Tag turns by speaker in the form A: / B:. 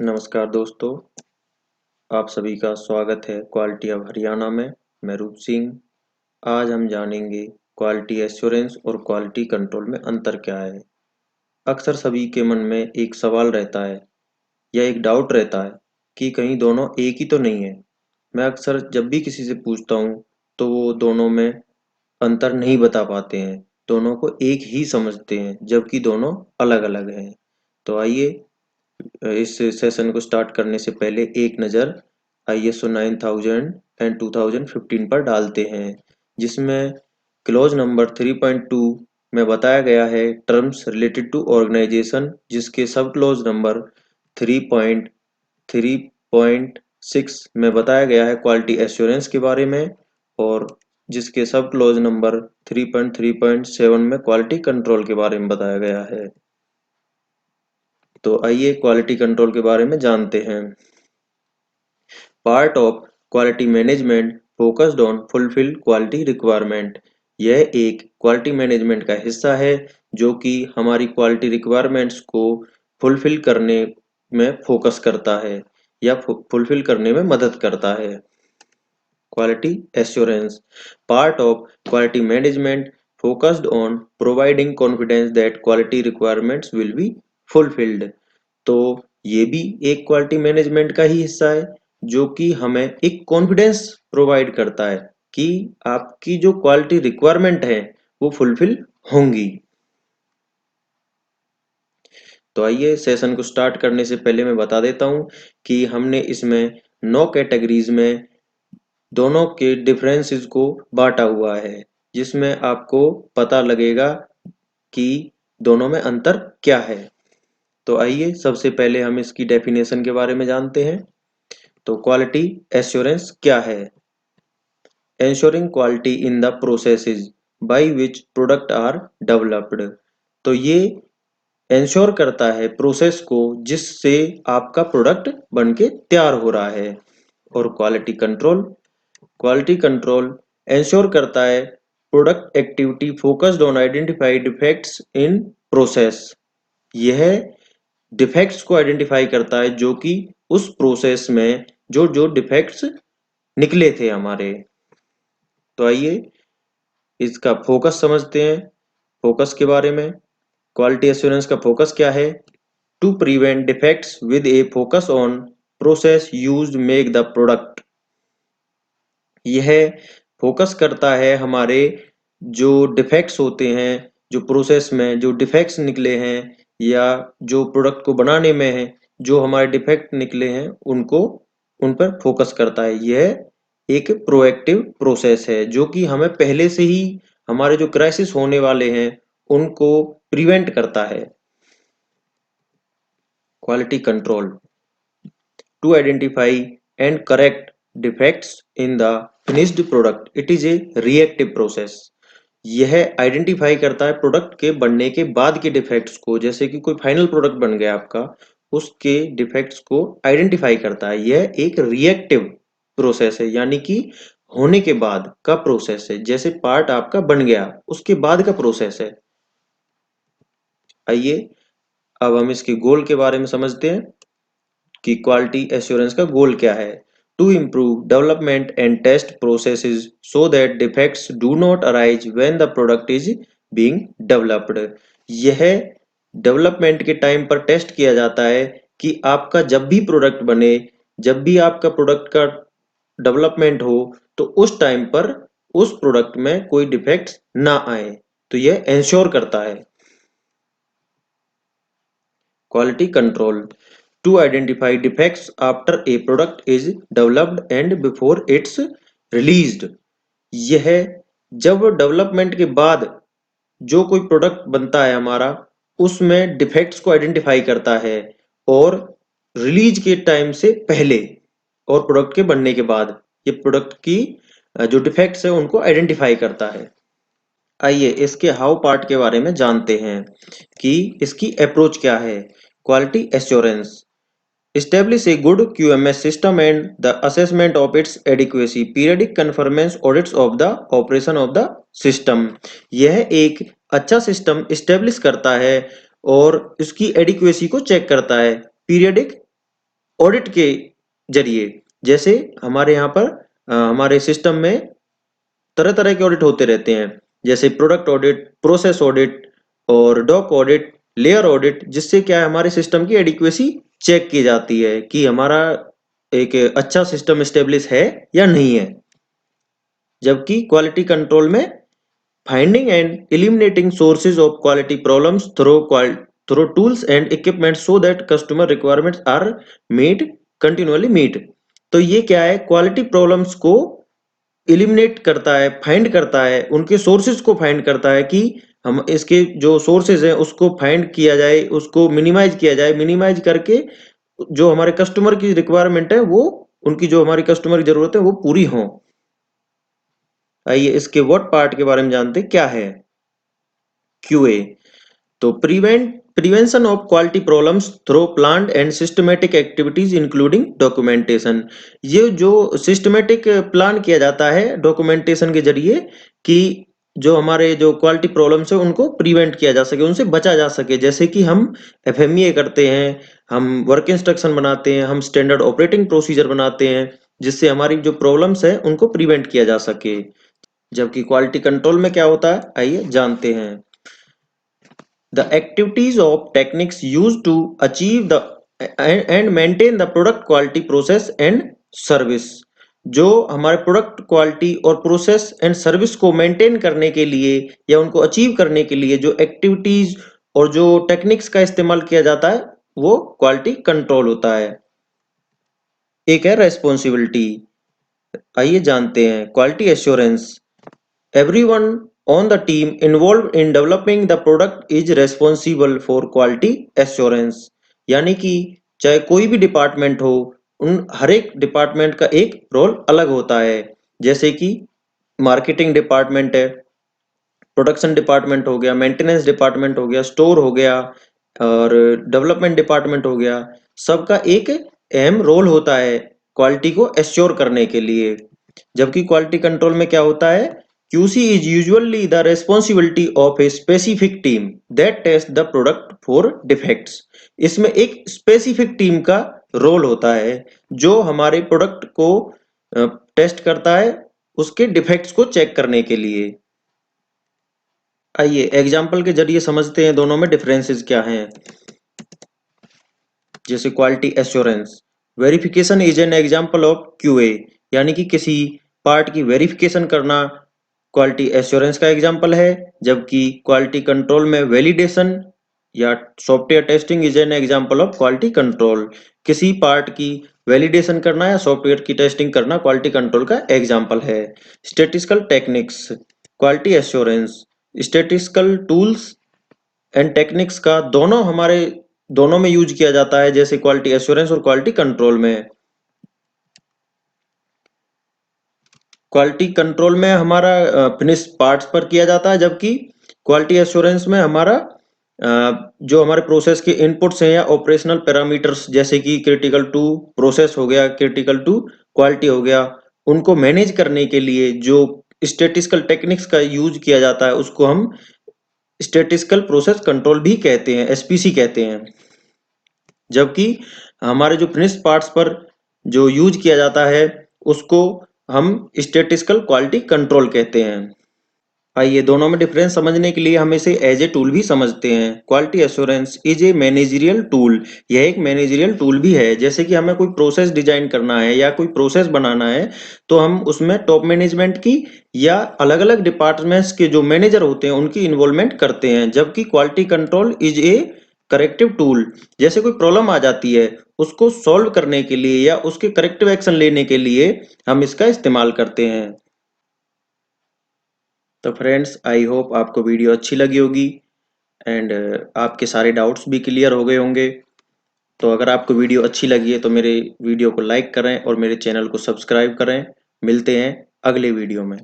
A: नमस्कार दोस्तों, आप सभी का स्वागत है क्वालिटी ऑफ हरियाणा में। मैं रूप सिंह। आज हम जानेंगे क्वालिटी एश्योरेंस और क्वालिटी कंट्रोल में अंतर क्या है। अक्सर सभी के मन में एक सवाल रहता है या एक डाउट रहता है कि कहीं दोनों एक ही तो नहीं है। मैं अक्सर जब भी किसी से पूछता हूँ तो वो दोनों में अंतर नहीं बता पाते हैं, दोनों को एक ही समझते हैं जबकि दोनों अलग-अलग हैं। तो आइए इस सेशन को स्टार्ट करने से पहले एक नज़र ISO 9000 एंड 2015 पर डालते हैं, जिसमें क्लॉज नंबर 3.2 में बताया गया है टर्म्स रिलेटेड टू ऑर्गेनाइजेशन, जिसके सब क्लॉज नंबर 3.3.6 में बताया गया है क्वालिटी एश्योरेंस के बारे में, और जिसके सब क्लॉज नंबर 3.3.7 में क्वालिटी कंट्रोल के बारे में बताया गया है। तो आइए क्वालिटी कंट्रोल के बारे में जानते हैं। Part of quality management focused on fulfil quality requirement. यह एक क्वालिटी मैनेजमेंट का हिस्सा है जो कि हमारी क्वालिटी रिक्वायरमेंट्स को फुलफिल करने में फोकस करता है या फुलफिल करने में मदद करता है। Quality assurance part of quality management focused on providing confidence that quality requirements will be fulfilled। तो ये भी एक क्वालिटी मैनेजमेंट का ही हिस्सा है जो कि हमें एक कॉन्फिडेंस प्रोवाइड करता है कि आपकी जो क्वालिटी रिक्वायरमेंट है वो फुलफिल होंगी। तो आइए सेशन को स्टार्ट करने से पहले मैं बता देता हूँ कि हमने इसमें 9 कैटेगरीज में दोनों के डिफरेंसेस को बांटा हुआ है, जिसमें आपको पता लगेगा कि दोनों में अंतर क्या है। तो आइए सबसे पहले हम इसकी डेफिनेशन के बारे में जानते हैं। तो क्वालिटी एश्योरेंस क्या है? Ensuring quality in the processes by which product are developed. तो ये एंश्योर करता है प्रोसेस को जिससे आपका प्रोडक्ट बनके तैयार हो रहा है। और क्वालिटी कंट्रोल एंश्योर करता है product activity focused on identify defects in process. यह डिफेक्ट्स को आइडेंटिफाई करता है जो कि उस प्रोसेस में जो जो डिफेक्ट्स निकले थे हमारे। तो आइए इसका फोकस समझते हैं। फोकस के बारे में क्वालिटी एश्योरेंस का फोकस क्या है? To prevent defects with a focus on process used make the product. यह फोकस करता है हमारे जो डिफेक्ट्स होते हैं, जो प्रोसेस में जो डिफेक्ट्स निकले हैं या जो प्रोडक्ट को बनाने में है जो हमारे डिफेक्ट निकले हैं उनको उन पर फोकस करता है। यह एक प्रोएक्टिव प्रोसेस है जो कि हमें पहले से ही हमारे जो क्राइसिस होने वाले हैं उनको प्रिवेंट करता है। Quality control to identify and correct defects in the finished product. It is a reactive process. यह आइडेंटिफाई करता है प्रोडक्ट के बनने के बाद के डिफेक्ट्स को, जैसे कि कोई फाइनल प्रोडक्ट बन गया आपका, उसके डिफेक्ट्स को आइडेंटिफाई करता है। यह एक रिएक्टिव प्रोसेस है, यानी कि होने के बाद का प्रोसेस है। जैसे पार्ट आपका बन गया उसके बाद का प्रोसेस है। आइए अब हम इसके गोल के बारे में समझते हैं कि क्वालिटी एश्योरेंस का गोल क्या है। To improve development and test processes so that defects do not arise when the product is being developed. यह डेवलपमेंट के टाइम पर टेस्ट किया जाता है कि आपका जब भी प्रोडक्ट बने, जब भी आपका प्रोडक्ट का डेवलपमेंट हो, तो उस टाइम पर उस प्रोडक्ट में कोई डिफेक्ट्स ना आए। तो यह इंश्योर करता है। Quality control to identify defects after a product is developed and before it's released। यह जब डेवलपमेंट के बाद जो कोई प्रोडक्ट बनता है हमारा उसमें डिफेक्ट्स को आइडेंटिफाई करता है, और रिलीज के टाइम से पहले और प्रोडक्ट के बनने के बाद ये प्रोडक्ट की जो डिफेक्ट्स है उनको आइडेंटिफाई करता है। आइए इसके हाउ पार्ट के बारे में जानते हैं कि इसकी अप्रोच क्या है। Quality assurance establish a good QMS system and the assessment of its adequacy, periodic conformance audits of the operation of the system। यह एक अच्छा सिस्टम establish करता है और उसकी adequacy को चेक करता है। पीरियडिक ऑडिट के जरिए। जैसे हमारे यहाँ पर हमारे सिस्टम में तरह तरह के ऑडिट होते रहते हैं, जैसे प्रोडक्ट ऑडिट, प्रोसेस ऑडिट और डॉक ऑडिट, लेयर ऑडिट, जिससे क्या है हमारे सिस्टम की एडिक्वेसी चेक की जाती है कि हमारा एक अच्छा सिस्टम स्टेब्लिश है या नहीं है। जबकि क्वालिटी कंट्रोल में finding and eliminating sources of quality problems through tools and equipment so that customer requirements are meet continuously meet. तो ये क्या है, क्वालिटी प्रॉब्लम्स को एलिमिनेट करता है, फाइंड करता है, उनके सोर्सेज को फाइंड करता है कि हम इसके जो सोर्सेज हैं उसको फाइंड किया जाए, उसको मिनिमाइज किया जाए, मिनिमाइज करके जो हमारे कस्टमर की रिक्वायरमेंट है वो, उनकी जो हमारी कस्टमर की जरूरत है वो पूरी हो। आइए इसके व्हाट पार्ट के बारे में जानते हैं, क्या है क्यूए। तो prevention of quality problems through planned and systematic activities including documentation. ये जो सिस्टमेटिक प्लान किया जाता है डॉक्यूमेंटेशन के जरिए कि जो हमारे जो क्वालिटी प्रॉब्लम्स है उनको प्रिवेंट किया जा सके, उनसे बचा जा सके। जैसे कि हम एफएमईए करते हैं, हम वर्क इंस्ट्रक्शन बनाते हैं, हम स्टैंडर्ड ऑपरेटिंग प्रोसीजर बनाते हैं, जिससे हमारी जो प्रॉब्लम्स है उनको प्रिवेंट किया जा सके। जबकि क्वालिटी कंट्रोल में क्या होता है, आइए जानते हैं। The activities of techniques used to achieve the and maintain the product quality process and service। जो हमारे प्रोडक्ट क्वालिटी और प्रोसेस एंड सर्विस को मेंटेन करने के लिए या उनको अचीव करने के लिए जो एक्टिविटीज और जो टेक्निक्स का इस्तेमाल किया जाता है वो क्वालिटी कंट्रोल होता है। एक है रेस्पॉन्सिबिलिटी, आइए जानते हैं। Quality assurance, everyone on the team involved in developing the product is responsible for quality assurance। यानी कि चाहे कोई भी डिपार्टमेंट हो, उन हर एक डिपार्टमेंट का एक रोल अलग होता है। जैसे कि मार्केटिंग डिपार्टमेंट है, प्रोडक्शन डिपार्टमेंट हो गया, मेंटेनेंस डिपार्टमेंट हो गया, स्टोर हो गया और डेवलपमेंट डिपार्टमेंट हो गया। सबका एक अहम रोल होता है क्वालिटी को एश्योर करने के लिए। जबकि क्वालिटी कंट्रोल में क्या होता है, QC is usually the responsibility of a specific team that test the product for defects। इसमें एक स्पेसिफिक टीम का रोल होता है जो हमारे प्रोडक्ट को टेस्ट करता है उसके डिफेक्ट्स को चेक करने के लिए। आइए एग्जाम्पल के जरिए समझते हैं दोनों में डिफरेंसेस क्या हैं। जैसे quality assurance, verification is an example of QA, यानी कि किसी पार्ट की वेरिफिकेशन करना क्वालिटी एश्योरेंस का एग्जाम्पल है। जबकि क्वालिटी कंट्रोल में वैलिडेशन या software testing is an example of quality control. किसी पार्ट की वैलिडेशन करना या सॉफ्टवेयर की टेस्टिंग करना क्वालिटी कंट्रोल का एग्जाम्पल है। Statistical techniques, quality assurance, statistical tools and techniques का दोनों में यूज किया जाता है, जैसे क्वालिटी एश्योरेंस और क्वालिटी कंट्रोल में। क्वालिटी कंट्रोल में हमारा फिनिश पार्ट्स पर किया जाता है, जबकि क्वालिटी एश्योरेंस में हमारा जो हमारे प्रोसेस के इनपुट्स हैं या ऑपरेशनल पैरामीटर्स, जैसे कि क्रिटिकल टू प्रोसेस हो गया, क्रिटिकल टू क्वालिटी हो गया, उनको मैनेज करने के लिए जो स्टैटिस्टिकल टेक्निक्स का यूज किया जाता है उसको हम स्टैटिस्टिकल प्रोसेस कंट्रोल भी कहते हैं, SPC कहते हैं। जबकि हमारे जो फिनिश पार्ट्स पर जो यूज किया जाता है उसको हम स्टैटिस्टिकल क्वालिटी कंट्रोल कहते हैं। आइए दोनों में डिफरेंस समझने के लिए हम इसे एज ए टूल भी समझते हैं। Quality assurance is a managerial tool, यह एक मैनेजरियल टूल भी है। जैसे कि हमें कोई प्रोसेस डिजाइन करना है या कोई प्रोसेस बनाना है तो हम उसमें टॉप मैनेजमेंट की या अलग अलग डिपार्टमेंट्स के जो मैनेजर होते हैं उनकी इन्वॉल्वमेंट करते हैं। जबकि quality control is a corrective tool, जैसे कोई प्रॉब्लम आ जाती है उसको सॉल्व करने के लिए या उसके करेक्टिव एक्शन लेने के लिए हम इसका इस्तेमाल करते हैं। तो फ्रेंड्स आई होप आपको वीडियो अच्छी लगी होगी एंड आपके सारे डाउट्स भी क्लियर हो गए होंगे। तो अगर आपको वीडियो अच्छी लगी है तो मेरे वीडियो को लाइक करें और मेरे चैनल को सब्सक्राइब करें। मिलते हैं अगले वीडियो में।